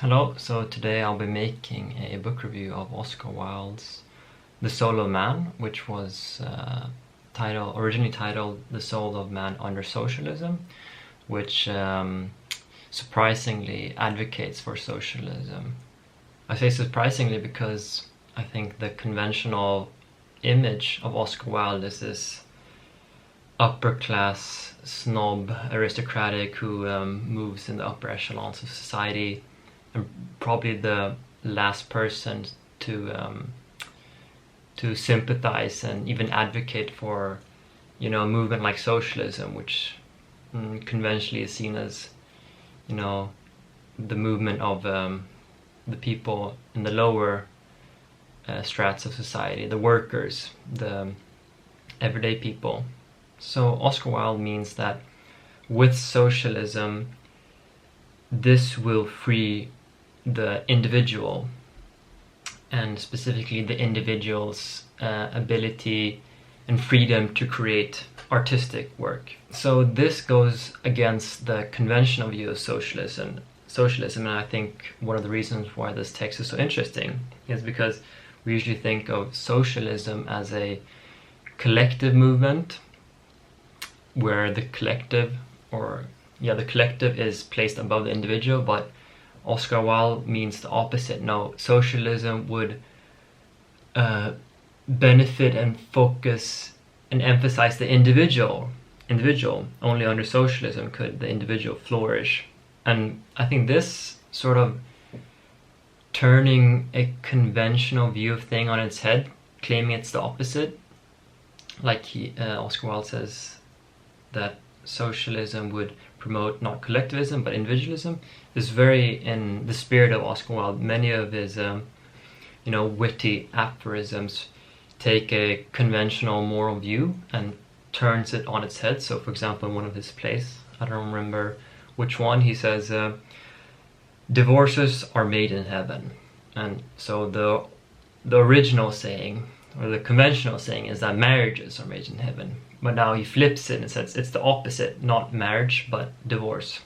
Hello, so today I'll be making a book review of Oscar Wilde's The Soul of Man, which was originally titled The Soul of Man Under Socialism, which surprisingly advocates for socialism. I say surprisingly because I think the conventional image of Oscar Wilde is this upper class snob aristocratic who moves in the upper echelons of society, and probably the last person to sympathize and even advocate for, a movement like socialism, which conventionally is seen as, the movement of the people in the lower strats of society, the workers, the everyday people. So Oscar Wilde means that with socialism, this will free the individual, and specifically the individual's ability and freedom to create artistic work. So this goes against the conventional view of socialism, and I think one of the reasons why this text is so interesting is because we usually think of socialism as a collective movement where the collective is placed above the individual, but Oscar Wilde means the opposite. No, socialism would benefit and focus and emphasize the individual. Only under socialism could the individual flourish. And I think this sort of turning a conventional view of thing on its head, claiming it's the opposite, like Oscar Wilde says that socialism would promote not collectivism but individualism, is very in the spirit of Oscar Wilde. Many of his witty aphorisms take a conventional moral view and turns it on its head. So for example, in one of his plays, I don't remember which one, he says divorces are made in heaven. And so the original saying, or the conventional saying, is that marriages are made in heaven. But now he flips it and says it's the opposite, not marriage, but divorce.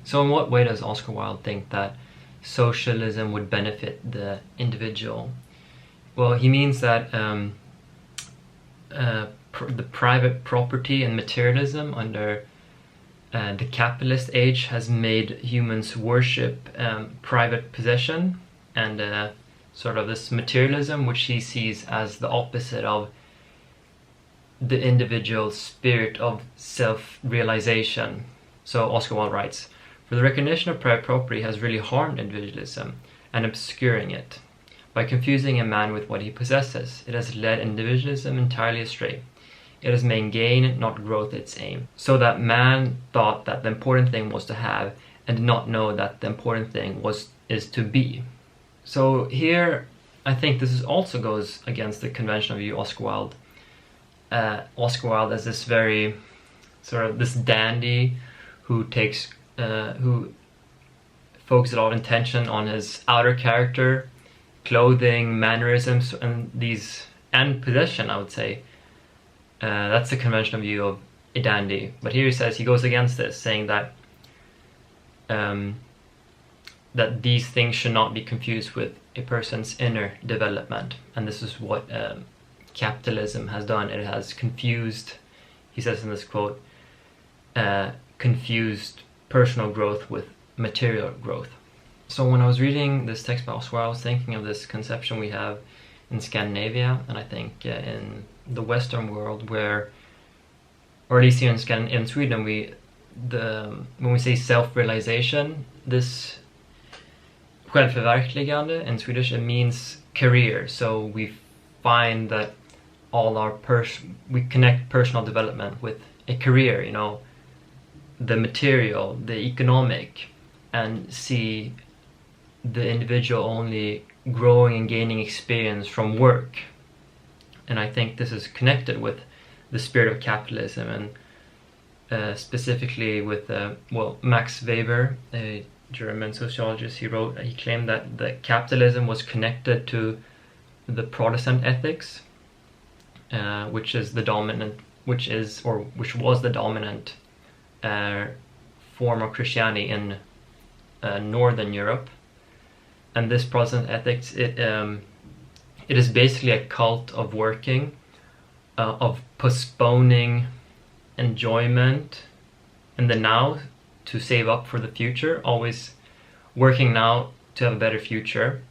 So in what way does Oscar Wilde think that socialism would benefit the individual? Well, he means that the private property and materialism under the capitalist age has made humans worship private possession, and sort of this materialism, which he sees as the opposite of the individual's spirit of self-realization. So Oscar Wilde writes, "For the recognition of private property has really harmed individualism and obscuring it. By confusing a man with what he possesses, it has led individualism entirely astray. It has made gain, not growth, its aim. So that man thought that the important thing was to have, and did not know that the important thing is to be." So here, I think this also goes against the conventional view of Oscar Wilde. Oscar Wilde as this very sort of this dandy who focuses a lot of attention on his outer character, clothing, mannerisms, and possession, I would say. That's the conventional view of a dandy. But here he says he goes against this, saying that that these things should not be confused with a person's inner development. And this is what capitalism has done. It has confused, he says in this quote, confused personal growth with material growth. So when I was reading this text by Oscar Wilde, I was thinking of this conception we have in Scandinavia, and I think in the Western world, where, or at least here in Sweden, when we say self-realization, this självförverkligande in Swedish, it means career. So we find that we connect personal development with a career, the material, the economic, and see the individual only growing and gaining experience from work. And I think this is connected with the spirit of capitalism, and specifically with Max Weber, a German sociologist. He claimed that capitalism was connected to the Protestant ethics, which was the dominant form of Christianity in Northern Europe, and this Protestant ethics, it is basically a cult of working, of postponing enjoyment in the now to save up for the future, always working now to have a better future.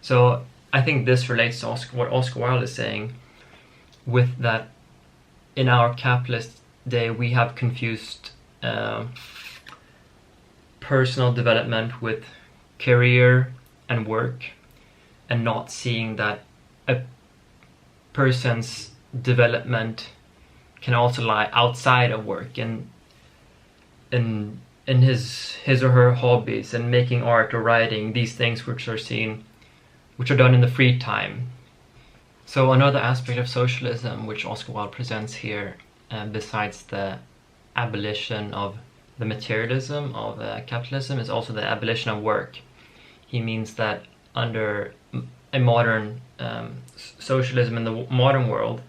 So I think this relates to what Oscar Wilde is saying, with that in our capitalist day we have confused personal development with career and work, and not seeing that a person's development can also lie outside of work, and in his or her hobbies, and making art or writing, these things which are done in the free time. So another aspect of socialism which Oscar Wilde presents here, besides the abolition of the materialism of capitalism, is also the abolition of work. He means that under a modern socialism in the modern world,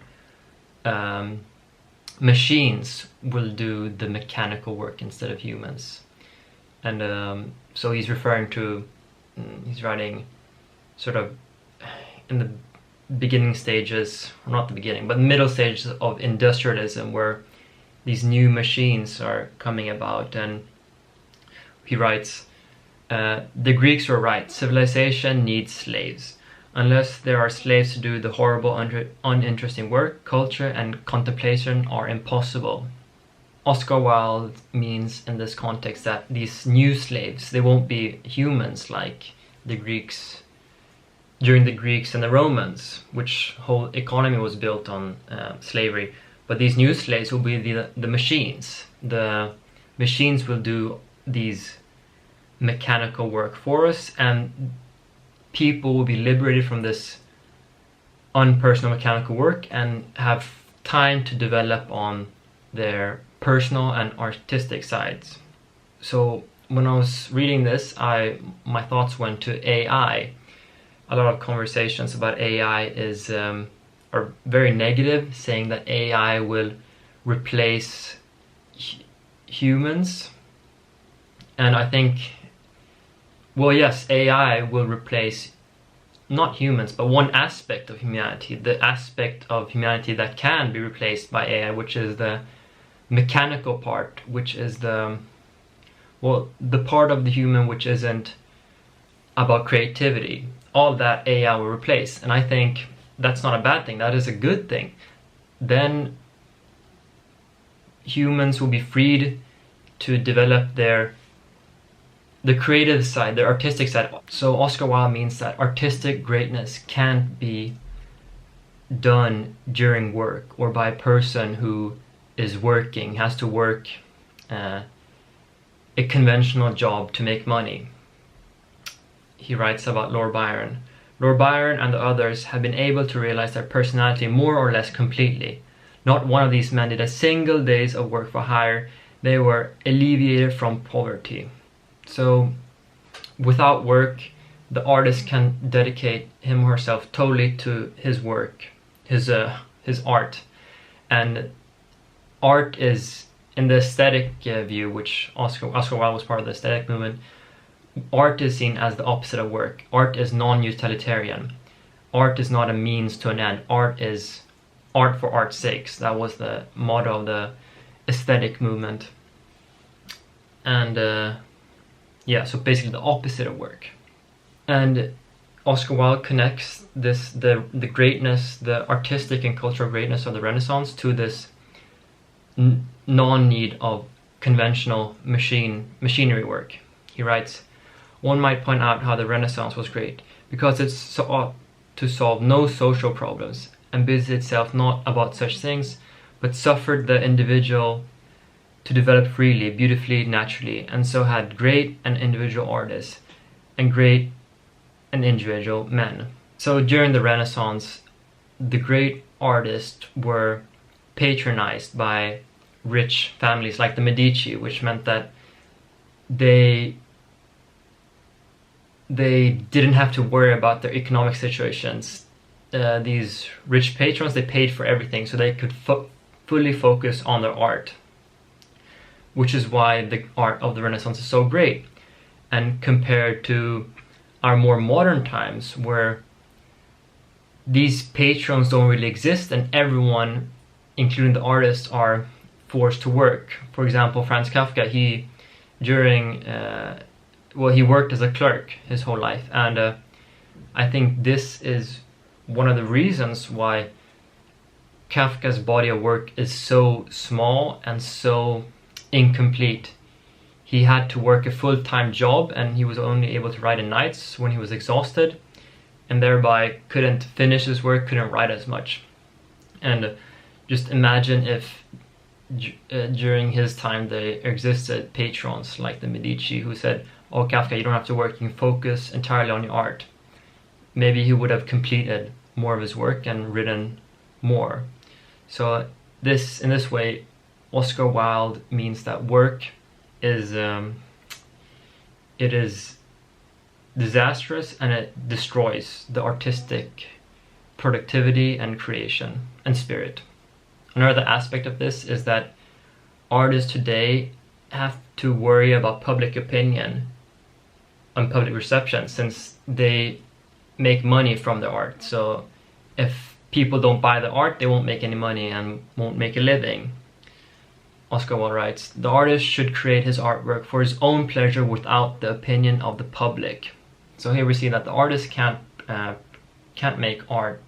machines will do the mechanical work instead of humans. And so he's referring to, he's writing sort of in the beginning stages, or not the beginning, but middle stages of industrialism, where these new machines are coming about. And he writes, the Greeks were right, civilization needs slaves. Unless there are slaves to do the horrible, uninteresting work, culture and contemplation are impossible. Oscar Wilde means in this context that these new slaves, they won't be humans like the Greeks, during the Greeks and the Romans, which whole economy was built on slavery. But these new slaves will be the machines. The machines will do these mechanical work for us, and people will be liberated from this unpersonal mechanical work and have time to develop on their personal and artistic sides. So when I was reading this, my thoughts went to AI. A lot of conversations about AI are very negative, saying that AI will replace humans. And I think, well, yes, AI will replace not humans, but one aspect of humanity, the aspect of humanity that can be replaced by AI, which is the mechanical part, which is the part of the human which isn't about creativity. All that AI will replace, and I think that's not a bad thing, that is a good thing. Then humans will be freed to develop the creative side, the artistic side. So Oscar Wilde means that artistic greatness can't be done during work or by a person who is working, has to work a conventional job to make money. He writes about Lord Byron. Lord Byron and the others have been able to realize their personality more or less completely. Not one of these men did a single day's of work for hire. They were alleviated from poverty. So without work, the artist can dedicate him or herself totally to his work, his art. And art is, in the aesthetic view, which Oscar Wilde was part of the aesthetic movement, art is seen as the opposite of work. Art is non-utilitarian. Art is not a means to an end. Art is art for art's sake. That was the motto of the aesthetic movement. And yeah, so basically the opposite of work. And Oscar Wilde connects the greatness, the artistic and cultural greatness of the Renaissance to this non-need of conventional machinery work. He writes, one might point out how the Renaissance was great, because it sought to solve no social problems, and busied itself not about such things, but suffered the individual to develop freely, beautifully, naturally, and so had great and individual artists, and great and individual men. So during the Renaissance, the great artists were patronized by rich families like the Medici, which meant that they didn't have to worry about their economic situations. These rich patrons, they paid for everything, so they could fully focus on their art, which is why the art of the Renaissance is so great. And compared to our more modern times, where these patrons don't really exist and everyone, including the artists, are forced to work. For example, Franz Kafka, he worked as a clerk his whole life, and I think this is one of the reasons why Kafka's body of work is so small and so incomplete. He had to work a full-time job, and he was only able to write at nights when he was exhausted, and thereby couldn't finish his work, couldn't write as much. And just imagine if during his time there existed patrons like the Medici who said, "Oh, Kafka, you don't have to work, you can focus entirely on your art." Maybe he would have completed more of his work and written more. So in this way, Oscar Wilde means that work is it is disastrous, and it destroys the artistic productivity and creation and spirit. Another aspect of this is that artists today have to worry about public opinion and public reception, since they make money from the art. So if people don't buy the art, they won't make any money and won't make a living. Oscar Wilde writes, "The artist should create his artwork for his own pleasure without the opinion of the public." So here we see that the artist can't make art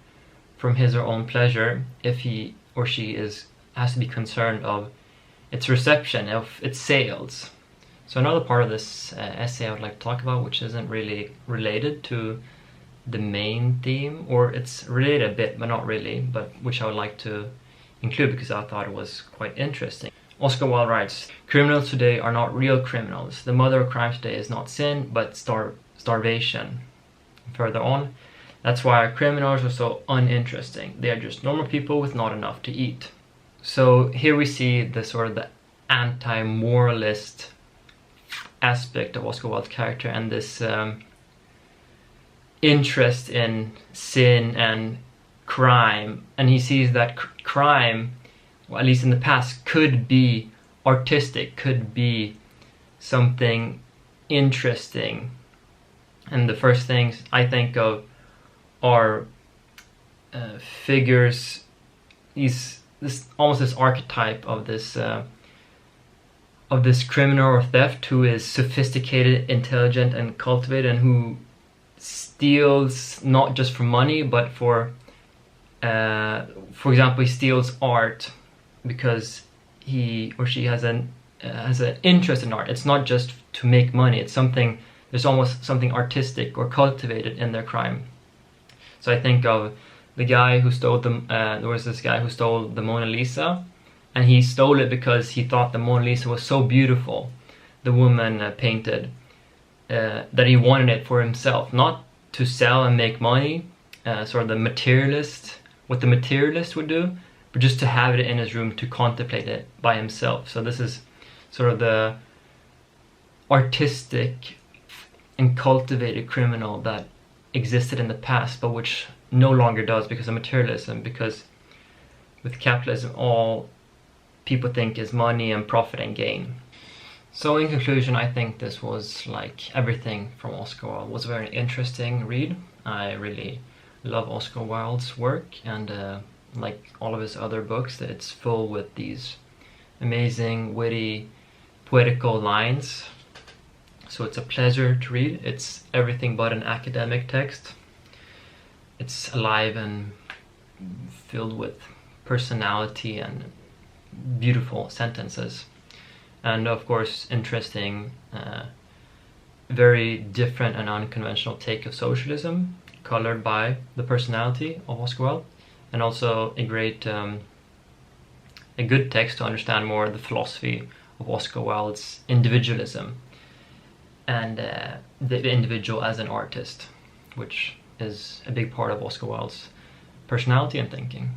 from his or own pleasure if he or she has to be concerned of its reception, of its sales. So another part of this essay I would like to talk about, which isn't really related to the main theme, or it's related a bit but not really, but which I would like to include because I thought it was quite interesting. Oscar Wilde writes, "Criminals today are not real criminals. The mother of crime today is not sin, but starvation." Further on, "That's why our criminals are so uninteresting. They are just normal people with not enough to eat." So here we see the sort of the anti-moralist aspect of Oscar Wilde's character, and this interest in sin and crime. And he sees that crime, well, at least in the past, could be artistic, could be something interesting. And the first things I think of are figures, almost this archetype of this criminal or theft who is sophisticated, intelligent, and cultivated, and who steals not just for money, but for example, he steals art because he or she has an interest in art. It's not just to make money. It's something. There's almost something artistic or cultivated in their crime. So I think of the guy who stole there was this guy who stole the Mona Lisa, and he stole it because he thought the Mona Lisa was so beautiful, the woman painted, that he wanted it for himself, not to sell and make money, sort of what the materialist would do, but just to have it in his room, to contemplate it by himself. So this is sort of the artistic and cultivated criminal that existed in the past, but which no longer does because of materialism, because with capitalism all people think is money and profit and gain. So in conclusion, I think this was, like everything from Oscar Wilde, was a very interesting read. I really love Oscar Wilde's work, and like all of his other books, it's full with these amazing, witty, poetical lines. So it's a pleasure to read. It's everything but an academic text. It's alive and filled with personality and beautiful sentences. And of course, interesting, very different and unconventional take of socialism, colored by the personality of Oscar Wilde, and also a good text to understand more the philosophy of Oscar Wilde's individualism, and the individual as an artist, which is a big part of Oscar Wilde's personality and thinking.